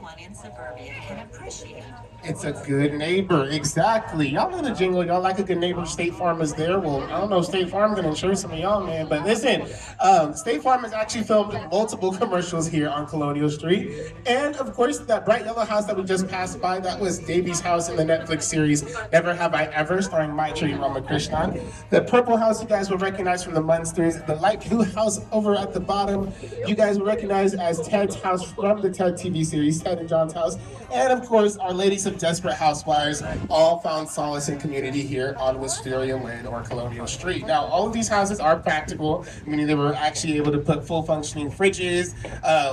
everyone in suburbia can appreciate. It's a good neighbor, exactly. Y'all know the jingle. Y'all like a good neighbor. State Farm is there. Well, I don't know if State Farm can insure some of y'all, man. But listen, State Farm has actually filmed multiple commercials here on Colonial Street, and of course that bright yellow house that we just passed by. That was Davy's house in the Netflix series Never Have I Ever, starring Maitri Ramakrishnan. The purple house you guys will recognize from the Munsters. The light blue house over at the bottom, you guys will recognize as Ted's house from the Ted TV series, Ted and John's house, and of course our ladies of Desperate Housewives all found solace and community here on Wisteria Lane or Colonial Street. Now, all of these houses are practical, meaning they were actually able to put full functioning fridges,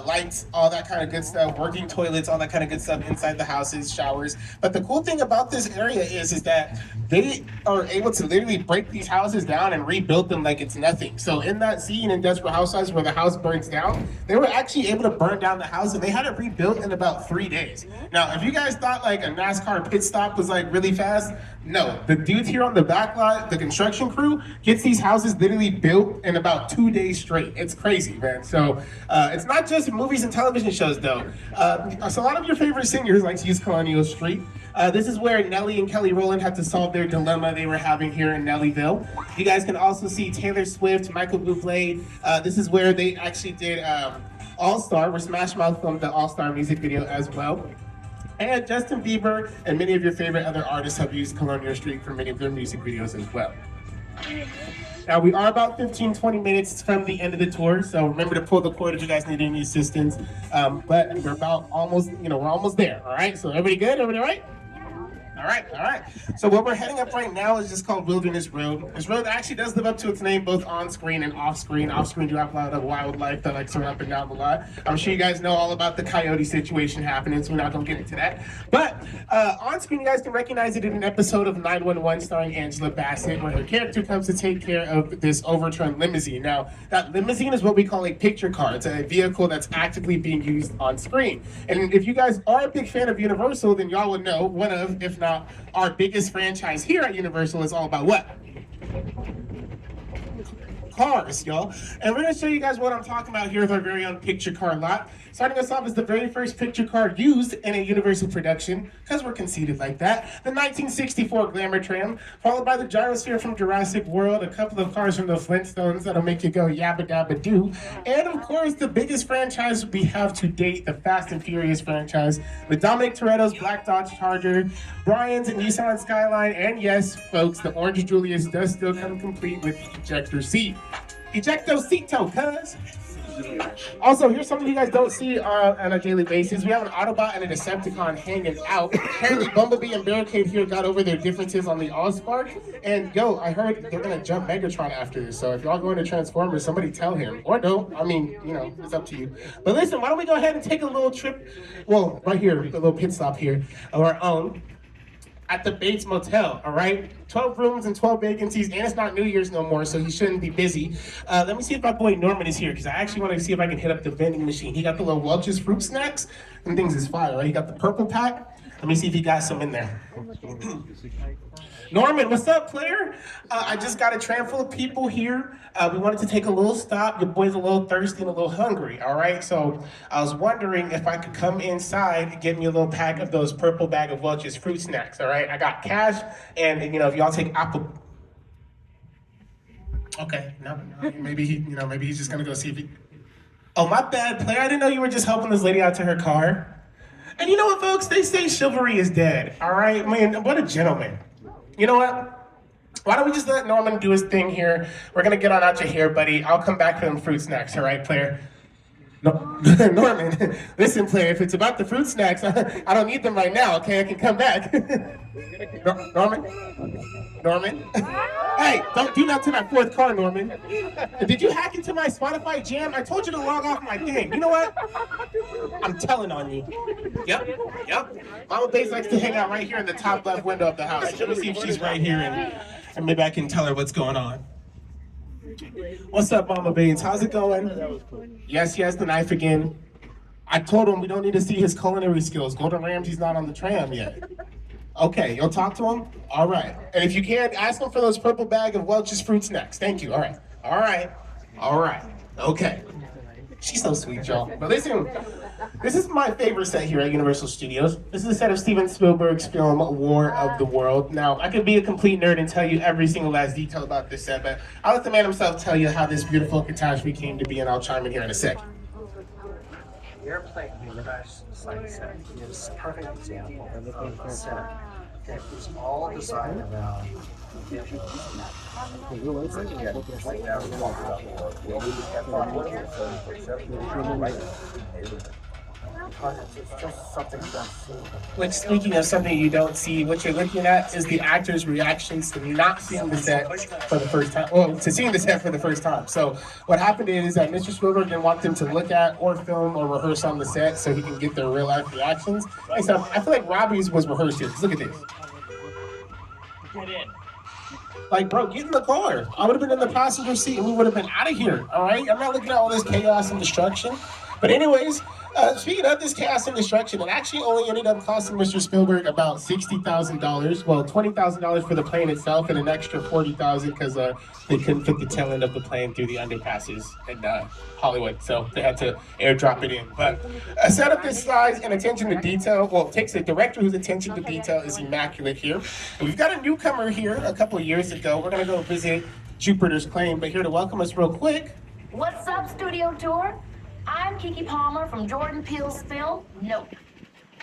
lights, all that kind of good stuff, working toilets, all that kind of good stuff inside the houses, showers. But the cool thing about this area is that they are able to literally break these houses down and rebuild them like it's nothing. So in that scene in Desperate Housewives where the house burns down, they were actually able to burn down the house and they had it rebuilt in about 3 days. Now, if you guys thought like a NASCAR pit stop was like really fast, no. The dudes here on the back lot, the construction crew, gets these houses literally built in about 2 days straight. It's crazy, man. So it's not just movies and television shows though. So a lot of your favorite singers like to use Colonial Street. This is where Nelly and Kelly Rowland had to solve their dilemma they were having here in Nellyville. You guys can also see Taylor Swift, Michael Bublé. This is where they actually did All-Star, where Smash Mouth filmed the All-Star music video as well. And Justin Bieber and many of your favorite other artists have used Colonial Street for many of their music videos as well. Now we are about 15-20 minutes from the end of the tour, so remember to pull the cord if you guys need any assistance. But we're about almost, we're almost there, all right? So everybody good? Everybody all right? All right. So what we're heading up right now is just called Wilderness Road. This road actually does live up to its name, both on screen and off screen. Off screen, you have a lot of wildlife that likes to run up and down the lot. I'm sure you guys know all about the coyote situation happening, so we're not gonna get into that. But on screen, you guys can recognize it in an episode of 911 starring Angela Bassett, where her character comes to take care of this overturned limousine. Now, that limousine is what we call a picture car. It's a vehicle that's actively being used on screen. And if you guys are a big fan of Universal, then y'all would know one of, if not our biggest franchise here at Universal is all about what? Cars, y'all. And we're going to show you guys what I'm talking about here with our very own picture car lot. Starting us off is the very first picture car used in a Universal production, because we're conceited like that. The 1964 Glamour Tram, followed by the Gyrosphere from Jurassic World, a couple of cars from the Flintstones that'll make you go yabba dabba doo. And of course, the biggest franchise we have to date, the Fast and Furious franchise, with Dominic Toretto's Black Dodge Charger, Brian's Nissan Skyline, and yes, folks, the Orange Julius does still come complete with the ejector seat. Ejectocito, cuz. Also, here's something you guys don't see on a daily basis. We have an Autobot and a Decepticon hanging out. Apparently, Bumblebee and Barricade here got over their differences on the Allspark. And I heard they're gonna jump Megatron after this. So if y'all going to Transformers, somebody tell him. Or don't. I mean, it's up to you. But listen, why don't we go ahead and take a little trip? Well, right here, a little pit stop here of our own at the Bates Motel, all right? 12 rooms and 12 vacancies, and it's not New Year's no more, so he shouldn't be busy. Let me see if my boy Norman is here, because I actually want to see if I can hit up the vending machine. He got the little Welch's fruit snacks, and things is fire, right? He got the purple pack. Let me see if he got some in there. Norman, what's up, player? I just got a tram full of people here. We wanted to take a little stop. Your boy's a little thirsty and a little hungry, all right? So I was wondering if I could come inside and get me a little pack of those purple bag of Welch's fruit snacks, all right? I got cash, and if y'all take apple... Okay, no, maybe he's just gonna go see if he... Oh, my bad, player. I didn't know you were just helping this lady out to her car. And you know what, folks? They say chivalry is dead, all right? Man, what a gentleman. You know what? Why don't we just let Norman do his thing here? We're gonna get on out your hair, buddy. I'll come back for them fruit snacks, all right, player? No, Norman, listen, player, if it's about the fruit snacks, I don't need them right now, okay? I can come back. Norman? Hey, don't do that to that fourth car, Norman. Did you hack into my Spotify jam? I told you to log off my thing. You know what? I'm telling on you. Yep. Mama Bass likes to hang out right here in the top left window of the house. Let me see if she's right here, and maybe I can tell her what's going on. What's up, Mama Baines? How's it going? Yes, the knife again. I told him we don't need to see his culinary skills. Gordon Ramsay's not on the tram yet. Okay, you'll talk to him? All right. And if you can't, ask him for those purple bag of Welch's fruit snacks. Thank you. All right. Okay. She's so sweet, y'all. But listen, This is my favorite set here at Universal Studios. This is a set of Steven Spielberg's film War of the World. Now, I could be a complete nerd and tell you every single last detail about this set, but I'll let the man himself tell you how this beautiful catastrophe came to be, and I'll chime in here in a second. The airplane crash site set is a perfect example of a set that was all designed around it's just something you don't see. Which, speaking of something you don't see, what you're looking at is the actors' reactions to not seeing the set for the first time. Well, to seeing the set for the first time. So what happened is that Mr. Spielberg didn't want them to look at or film or rehearse on the set so he can get their real life reactions. And so I feel like Robbie's was rehearsed here. 'Cause look at this. Get in. Like, bro, get in the car. I would have been in the passenger seat and we would have been out of here, all right? I'm not looking at all this chaos and destruction. But anyways, speaking of this chaos and destruction, it actually only ended up costing Mr. Spielberg about $60,000. Well, $20,000 for the plane itself and an extra $40,000 because they couldn't fit the tail end of the plane through the underpasses in Hollywood. So they had to airdrop it in. But a setup this size and attention to detail, well, it takes a director whose attention to detail is immaculate here. And we've got a newcomer here a couple of years ago. We're going to go visit Jupiter's Claim, but here to welcome us real quick. What's up, Studio Tour? I'm Kiki Palmer from Jordan Peele's film, Nope.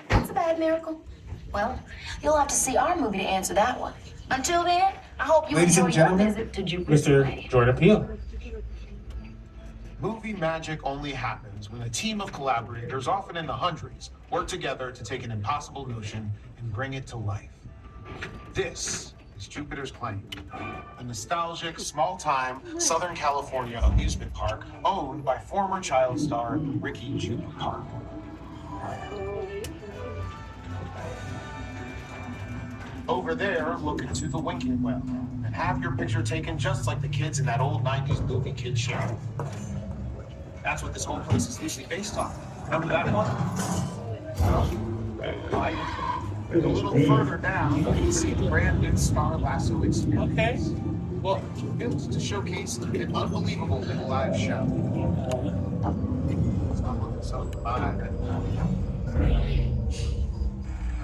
That's a bad miracle. Well, you'll have to see our movie to answer that one. Until then, I hope you Ladies enjoy and your gentlemen, visit to Jupiter's Mr. Claim. Jordan Peele. Movie magic only happens when a team of collaborators, often in the hundreds, work together to take an impossible notion and bring it to life. This is Jupiter's Claim, a nostalgic, small-time Southern California amusement park owned by former child star Ricky Jude Park. Over there, look into the winking well and have your picture taken just like the kids in that old 90s movie Kids Show. That's what this whole place is loosely based on. Remember that one? A little further down, you can see the brand new Star Lasso experience. Okay. Well, Built to showcase an unbelievable live show. It's not looking so bad.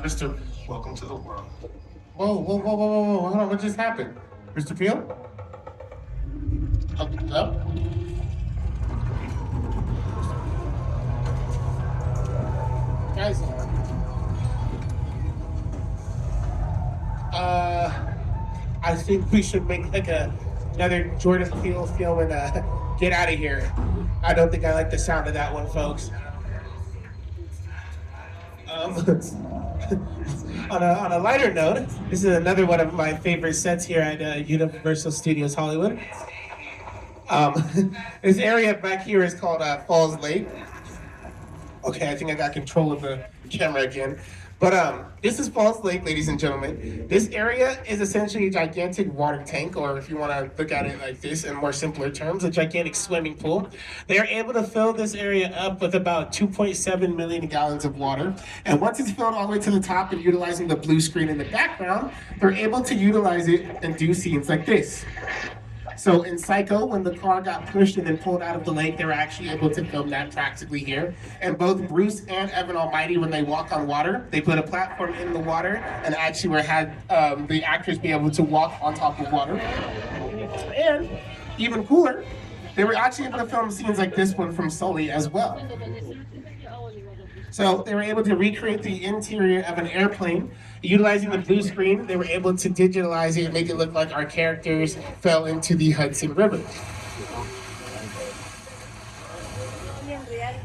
Mr. Welcome to the world. Whoa. Hold on, what just happened? Mr. Peele? Hello? Guys, I think we should make like another Jordan Peele film and get out of here. I don't think I like the sound of that one, folks. On a lighter note, this is another one of my favorite sets here at Universal Studios Hollywood. This area back here is called Falls Lake. Okay, I think I got control of the camera again. But this is Falls Lake, ladies and gentlemen. This area is essentially a gigantic water tank, or if you want to look at it like this in more simpler terms, a gigantic swimming pool. They are able to fill this area up with about 2.7 million gallons of water. And once it's filled all the way to the top and utilizing the blue screen in the background, they're able to utilize it and do scenes like this. So in Psycho, when the car got pushed and then pulled out of the lake, they were actually able to film that practically here. And both Bruce and Evan Almighty, when they walk on water, they put a platform in the water and actually had the actors be able to walk on top of water. And even cooler, they were actually able to film scenes like this one from Sully as well. So they were able to recreate the interior of an airplane. Utilizing the blue screen, they were able to digitalize it and make it look like our characters fell into the Hudson River.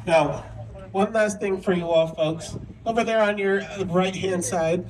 Now, one last thing for you all folks. Over there on your right-hand side,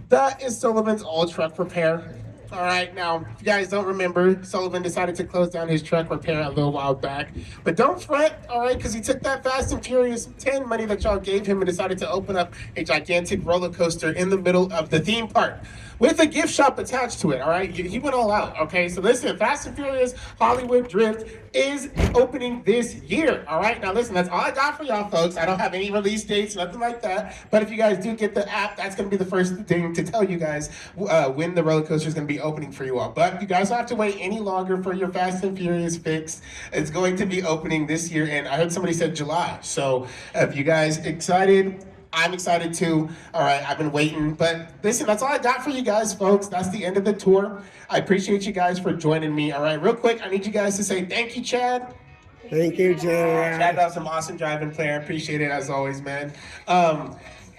that is Sullivan's all truck repair. All right, now, if you guys don't remember, Sullivan decided to close down his truck repair a little while back. But don't fret, all right, because he took that Fast and Furious 10 money that y'all gave him and decided to open up a gigantic roller coaster in the middle of the theme park with a gift shop attached to it, all right? He went all out, okay? So listen, Fast and Furious Hollywood Drift is opening this year, all right? Now listen, that's all I got for y'all folks. I don't have any release dates, nothing like that. But if you guys do get the app, that's gonna be the first thing to tell you guys when the roller coaster is gonna be opening for you all. But you guys don't have to wait any longer for your Fast and Furious fix. It's going to be opening this year, and I heard somebody said July. So if you guys excited, I'm excited too. All right, I've been waiting. But listen, that's all I got for you guys, folks. That's the end of the tour. I appreciate you guys for joining me. All right, real quick, I need you guys to say thank you, Chad. Thank you, Chad. Chad does some awesome driving player. Appreciate it as always, man.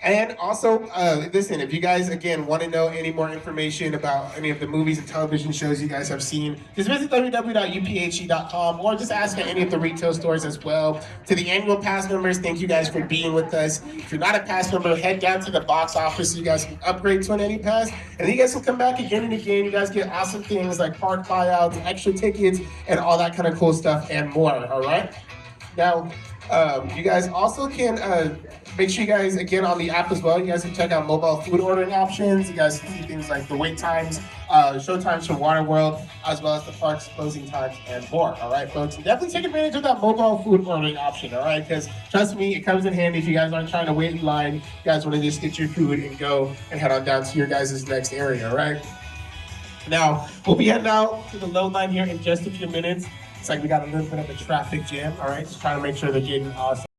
And also, listen, if you guys, again, want to know any more information about any of the movies and television shows you guys have seen, just visit www.uphe.com or just ask at any of the retail stores as well. To the annual pass members, thank you guys for being with us. If you're not a pass member, head down to the box office so you guys can upgrade to an Any Pass. And then you guys will come back again and again. You guys get awesome things like park buyouts, extra tickets, and all that kind of cool stuff and more, all right? Now, you guys also can make sure you guys, again, on the app as well, you guys can check out mobile food ordering options. You guys can see things like the wait times, show times from Waterworld, as well as the park's closing times and more. All right, folks, and definitely take advantage of that mobile food ordering option. All right, because trust me, it comes in handy if you guys aren't trying to wait in line. You guys want to just get your food and go and head on down to your guys' next area. All right. Now we'll be heading out to the load line here in just a few minutes. It's like we got a little bit of a traffic jam. All right, just trying to make sure they're getting awesome.